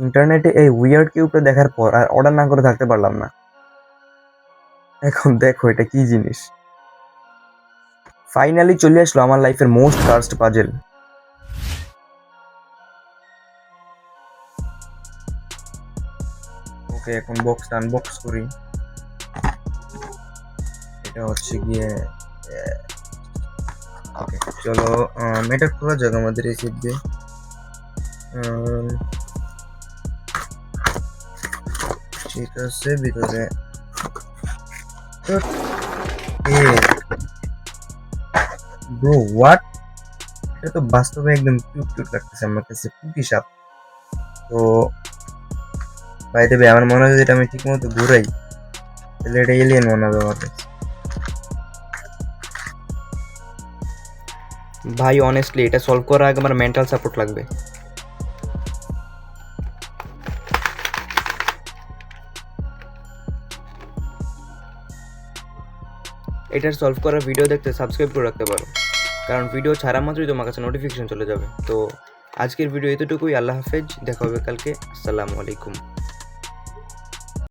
ইন্টারনেটে এই উইয়ার্ড কিউবটা দেখার পর আর অর্ডার না করে থাকতে পারলাম না। এখন দেখো এটা কি জিনিস। ফাইনালি চলে আসলো আমার লাইফের মোস্ট কাস্ট পাজেল। ওকে, এখন বক্সটা আনবক্স করি। এটা হচ্ছে গিয়ে ওকে, চলো এটা খোলা যাক আমাদের এই সিট দিয়ে। ঠিক আছে, ভিতরে ব্রো হোয়াট, এটা তো বাস্তবে একদম কিউট কিউট লাগতেছে আমার কাছে, পুঁটি সাপ। তো বাই দ্য ওয়ে, আমার মনে হয় যেটা আমি ঠিক মতো ঘুরাই তাহলে এটা এলিয়েন মনে হবে আমার কাছে। ভাই অনেস্টলি এটা সলভ করার আগে আমার মেন্টাল সাপোর্ট লাগবে। এটার সলভ করার ভিডিও দেখতে সাবস্ক্রাইব করে রাখতে পারো, কারণ ভিডিও ছাড়া মাত্রই তোমার কাছে নোটিফিকেশন চলে যাবে। তো আজকের ভিডিও এতটুকুই, আল্লাহ হাফেজ, দেখা হবে কালকে, আসসালামু আলাইকুম।